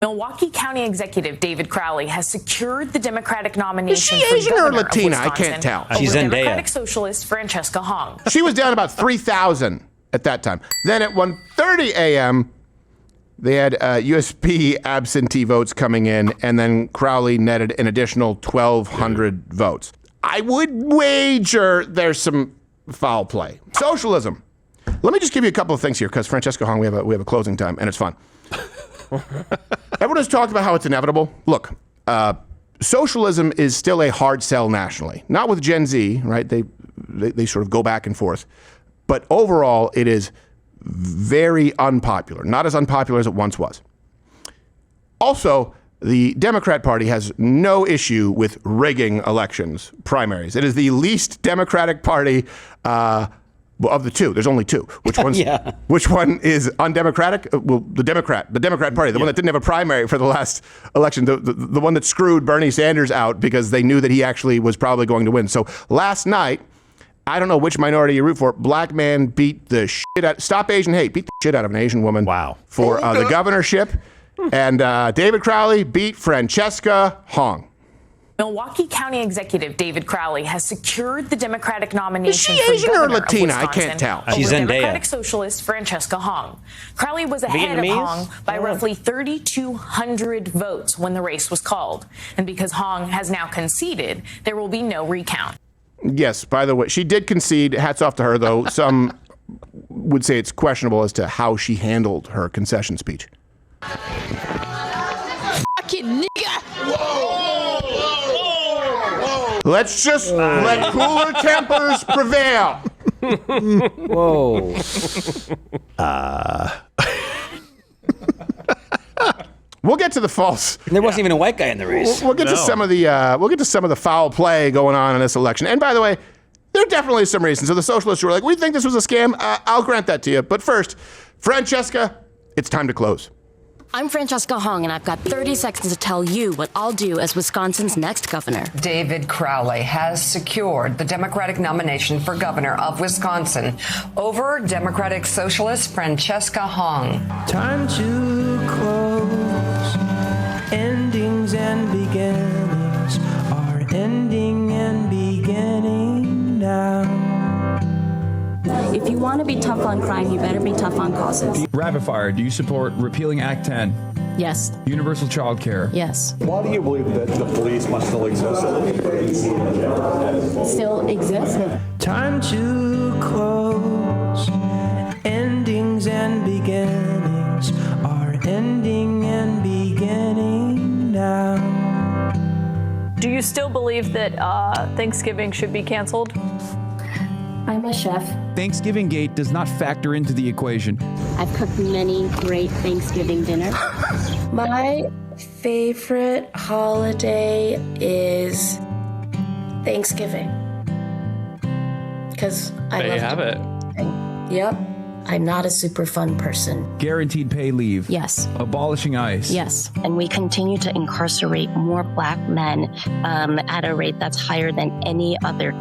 Milwaukee County Executive David Crowley has secured the Democratic nomination. Is she Asian or Latina? I can't tell. She's Democratic Socialist Francesca Hong. She was down about 3,000 at that time. Then at 1:30 a.m., they had USB absentee votes coming in, and then Crowley netted an additional 1,200 votes. I would wager there's some foul play. Socialism. Let me just give you a couple of things here, because Francesca Hong, we have a closing time, and it's fun. Everyone has talked about how it's inevitable. Look, socialism is still a hard sell nationally. Not with Gen Z, right? They sort of go back and forth. But overall, it is very unpopular. Not as unpopular as it once was. Also, the Democrat Party has no issue with rigging elections, primaries. It is the least Democratic party of the two. There's only two. Which one's? Which one is undemocratic? Well, the Democrat Party, the one that didn't have a primary for the last election, the one that screwed Bernie Sanders out because they knew that he actually was probably going to win. So last night, I don't know which minority you root for. Black man beat the shit out. Stop Asian hate. Beat the shit out of an Asian woman. Wow. For the governorship. And David Crowley beat Francesca Hong. Milwaukee County Executive David Crowley has secured the Democratic nomination. Is she Asian or Latina? I can't tell. She's Democratic Socialist Francesca Hong. Crowley was ahead of Hong by roughly 3,200 votes when the race was called. And because Hong has now conceded, there will be no recount. Yes, by the way, she did concede. Hats off to her, though. Some would say it's questionable as to how she handled her concession speech. Fucking nigga! Let's just let cooler tempers prevail. Whoa. We'll get to the false. There wasn't even a white guy in the race. We'll get to some of the foul play going on in this election. And by the way, there are definitely some reasons. So the socialists were like, we think this was a scam. I'll grant that to you. But first, Francesca, it's time to close. I'm Francesca Hong, and I've got 30 seconds to tell you what I'll do as Wisconsin's next governor. David Crowley has secured the Democratic nomination for governor of Wisconsin over Democratic Socialist Francesca Hong. Time to close. Endings and beginnings are ending and beginning now. If you want to be tough on crime, you better be tough on causes. Rapid fire. Do you support repealing Act 10? Yes. Universal child care? Yes. Why do you believe that the police must still exist? Still exist? Time to close. Endings and beginnings are ending and beginning now. Do you still believe that Thanksgiving should be canceled? I'm a chef. Thanksgiving Gate does not factor into the equation. I've cooked many great Thanksgiving dinners. My favorite holiday is Thanksgiving. Because I love have it. Yep. I'm not a super fun person. Guaranteed pay leave. Yes. Abolishing ICE. Yes. And we continue to incarcerate more black men at a rate that's higher than any other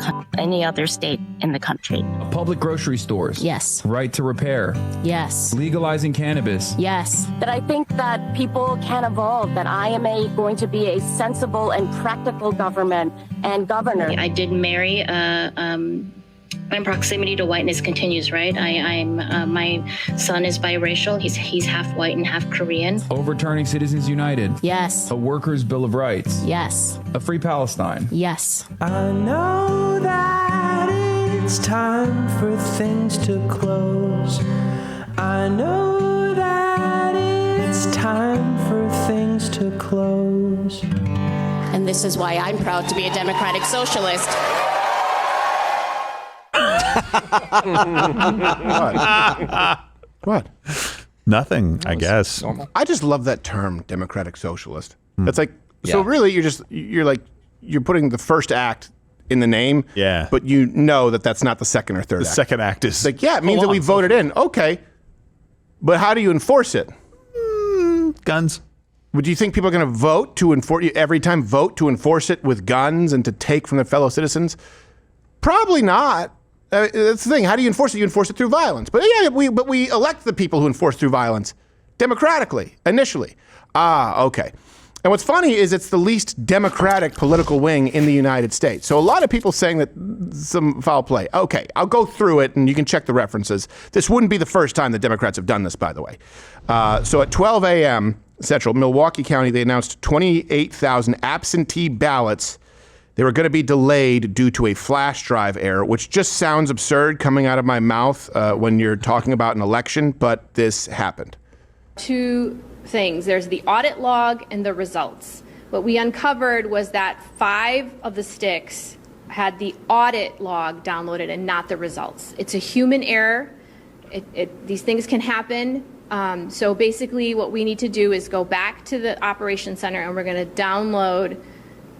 state in the country. Public grocery stores. Yes. Right to repair. Yes. Legalizing cannabis. Yes. That I think that people can evolve, that I am going to be a sensible and practical government and governor. I did marry my proximity to whiteness continues, right? My son is biracial. He's half white and half Korean. Overturning Citizens United. Yes. A workers' bill of rights. Yes. A free Palestine. Yes. I know that it's time for things to close. I know that it's time for things to close. And this is why I'm proud to be a Democratic Socialist. What? Nothing, I guess. I just love that term, Democratic Socialist. That's like, so really you're putting the first act in the name. Yeah. But you know that that's not the second or third act. The second act is like, yeah, it means that we voted in. Okay. But how do you enforce it? Guns. Would you think people are going to vote to enforce every time vote to enforce it with guns and to take from their fellow citizens? Probably not. That's the thing. How do you enforce it? You enforce it through violence. But yeah, we elect the people who enforce through violence. democratically initially. Okay. And what's funny is it's the least democratic political wing in the United States. So a lot of people saying that some foul play. Okay, I'll go through it and you can check the references. This wouldn't be the first time the Democrats have done this, by the way. So at 12 a.m. Central, Milwaukee County, they announced 28,000 absentee ballots. They were going to be delayed due to a flash drive error, which just sounds absurd coming out of my mouth when you're talking about an election, but this happened. Two things. There's the audit log and the results. What we uncovered was that 5 of the sticks had the audit log downloaded and not the results. It's a human error. These things can happen. So basically what we need to do is go back to the operations center and we're going to download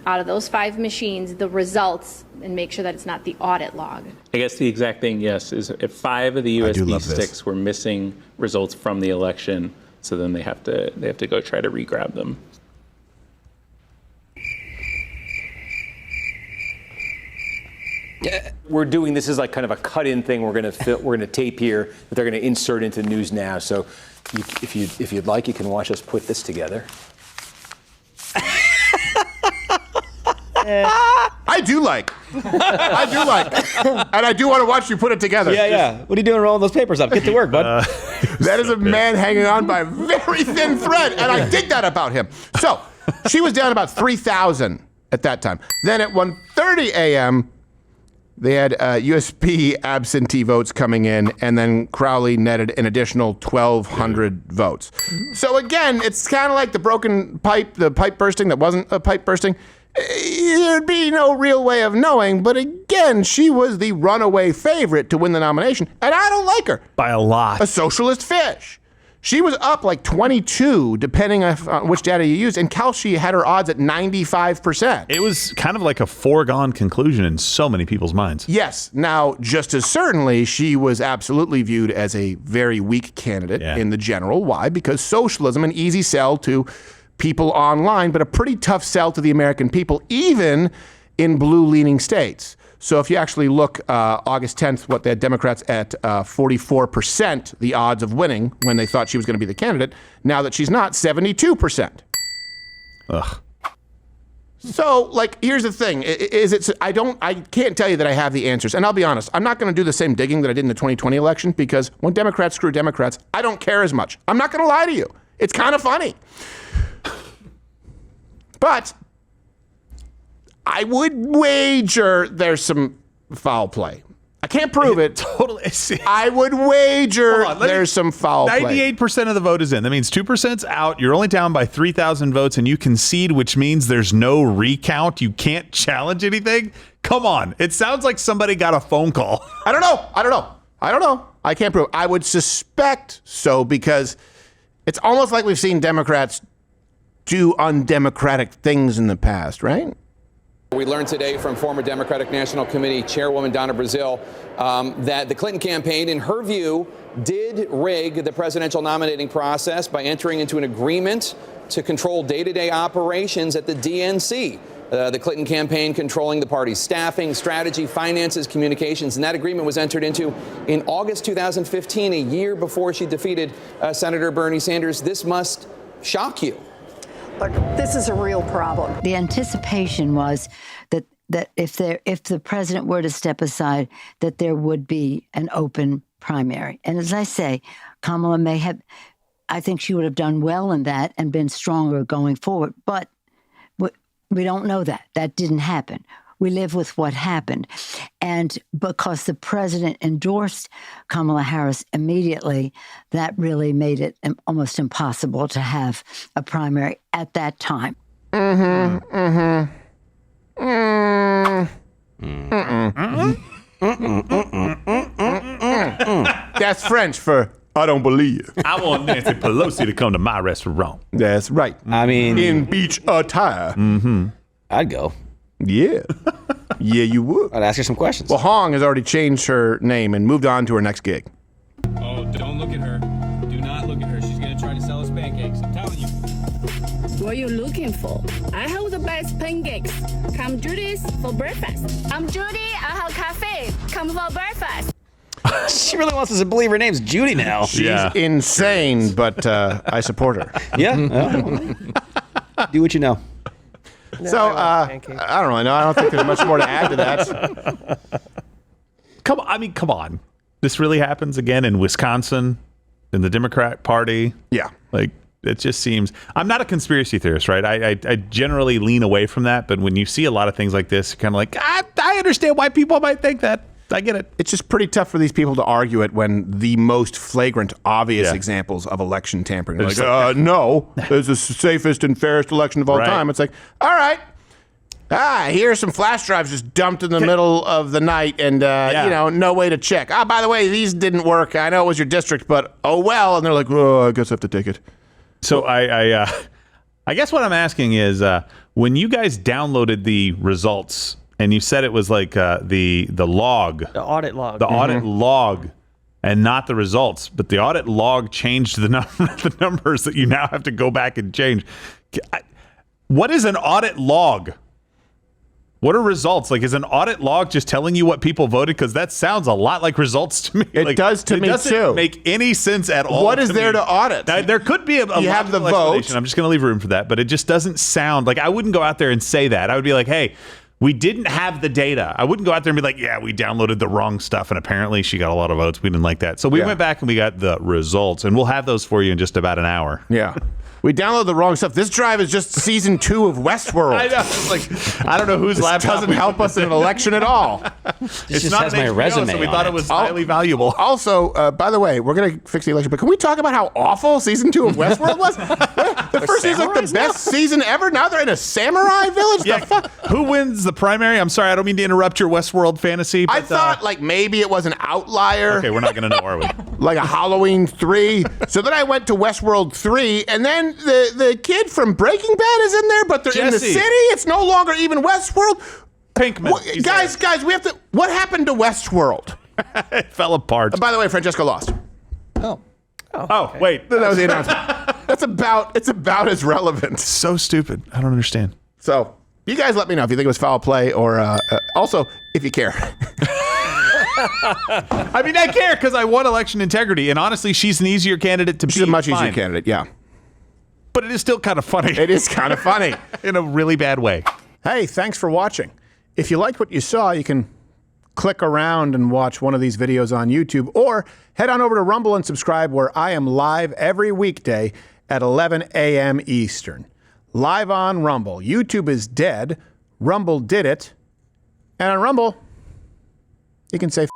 out of those 5 machines the results and make sure that it's not the audit log. I guess the exact thing, yes, is if 5 of the USB sticks were missing results from the election, so then they have to go try to re-grab them. Yeah, we're doing this as like kind of a cut-in thing. We're gonna tape here that they're gonna insert into News Now. So, if you'd like, you can watch us put this together. I do like, and I do want to watch you put it together. Yeah. What are you doing rolling those papers up? Get to work, bud. That is a man hanging on by a very thin thread, and I dig that about him. So she was down about 3,000 at that time. Then at 1:30 a.m., they had USB absentee votes coming in, and then Crowley netted an additional 1,200 votes. So again, it's kind of like the broken pipe, the pipe bursting that wasn't a pipe bursting. There'd be no real way of knowing, but again, she was the runaway favorite to win the nomination, and I don't like her. By a lot. A socialist fish. She was up like 22, depending on which data you use, and Kelsey had her odds at 95%. It was kind of like a foregone conclusion in so many people's minds. Yes. Now, just as certainly, she was absolutely viewed as a very weak candidate in the general. Why? Because socialism, an easy sell to people online, but a pretty tough sell to the American people, even in blue-leaning states. So if you actually look August 10th, what they had Democrats at 44%, the odds of winning when they thought she was going to be the candidate. Now that she's not, 72%. Ugh. So, like, here's the thing. I can't tell you that I have the answers. And I'll be honest, I'm not going to do the same digging that I did in the 2020 election, because when Democrats screw Democrats, I don't care as much. I'm not going to lie to you. It's kind of funny. But I would wager there's some foul play. I can't prove it. Totally. I would wager there's some foul play. 98% of the vote is in. That means 2%'s out. You're only down by 3,000 votes, and you concede, which means there's no recount. You can't challenge anything. Come on. It sounds like somebody got a phone call. I don't know. I can't prove it. I would suspect so, because it's almost like we've seen Democrats do undemocratic things in the past, right? We learned today from former Democratic National Committee Chairwoman Donna Brazile that the Clinton campaign, in her view, did rig the presidential nominating process by entering into an agreement to control day-to-day operations at the DNC. The Clinton campaign controlling the party's staffing, strategy, finances, communications, and that agreement was entered into in August 2015, a year before she defeated Senator Bernie Sanders. This must shock you. Look, this is a real problem. The anticipation was that if the president were to step aside, that there would be an open primary. And as I say, Kamala may have, I think she would have done well in that and been stronger going forward. But we don't know that. That didn't happen. We live with what happened. And because the president endorsed Kamala Harris immediately, that really made it almost impossible to have a primary at that time. That's French for I don't believe. I want Nancy Pelosi to come to my restaurant. That's right. I mean, in beach attire. I'd go. Yeah. Yeah, you would. I'd ask her some questions. Well, Hong has already changed her name and moved on to her next gig. Oh, don't look at her. Do not look at her. She's going to try to sell us pancakes. I'm telling you. What are you looking for? I have the best pancakes. Come Judy's for breakfast. I'm Judy. I have cafe. Come for breakfast. She really wants us to believe her name's Judy now. She's insane, but I support her. Yeah. Do what you know. So, I don't really know. I don't think there's much more to add to that. Come on. This really happens again in Wisconsin, in the Democrat Party. Yeah. Like, it just seems... I'm not a conspiracy theorist, right? I generally lean away from that, but when you see a lot of things like this, you're kind of like, I understand why people might think that. I get it. It's just pretty tough for these people to argue it when the most flagrant, obvious examples of election tampering. Like, no, it's the safest and fairest election of all time. It's like, all right. Here's some flash drives just dumped in the middle of the night and, no way to check. By the way, these didn't work. I know it was your district, but oh well. And they're like, I guess I have to take it. So I guess what I'm asking is when you guys downloaded the results and you said it was like the log. The audit log. The audit log and not the results. But the audit log changed the numbers that you now have to go back and change. What is an audit log? What are results? Like, is an audit log just telling you what people voted? Because that sounds a lot like results to me. It does to me, too. It doesn't make any sense at all. What is there to audit? Now, there could be a you have the vote. I'm just going to leave room for that. But it just doesn't sound like... I wouldn't go out there and say that. I would be like, hey, we didn't have the data. I wouldn't go out there and be like, yeah, we downloaded the wrong stuff. And apparently she got a lot of votes. We didn't like that. So we went back and we got the results. And we'll have those for you in just about an hour. Yeah. We downloaded the wrong stuff. This drive is just season 2 of Westworld. I know. It's like, I don't know whose laptop doesn't help us in an election at all. It's just not has my HBO, resume. So we thought it was highly valuable. Also, by the way, we're going to fix the election, but can we talk about how awful season 2 of Westworld was? The first season was like the best season ever. Now they're in a samurai village. Yeah. Who wins the primary? I'm sorry, I don't mean to interrupt your Westworld fantasy. But, I thought like maybe it was an outlier. Okay, we're not going to know, are we? Like a Halloween 3. So then I went to Westworld 3, and then the kid from Breaking Bad is in there, but they're in the city. It's no longer even Westworld. Pinkman. Guys, we have to... What happened to Westworld? It fell apart. By the way, Francesca lost. Oh, wait. That was the announcement. It's about as relevant. So stupid. I don't understand. So, you guys let me know if you think it was foul play or also if you care. I mean, I care because I want election integrity, and honestly, she's an easier candidate to beat. She's a much easier candidate, yeah. But it is still kind of funny. It is kind of funny. In a really bad way. Hey, thanks for watching. If you liked what you saw, you can click around and watch one of these videos on YouTube, or head on over to Rumble and subscribe, where I am live every weekday at 11 a.m. Eastern. Live on Rumble. YouTube is dead. Rumble did it. And on Rumble, you can say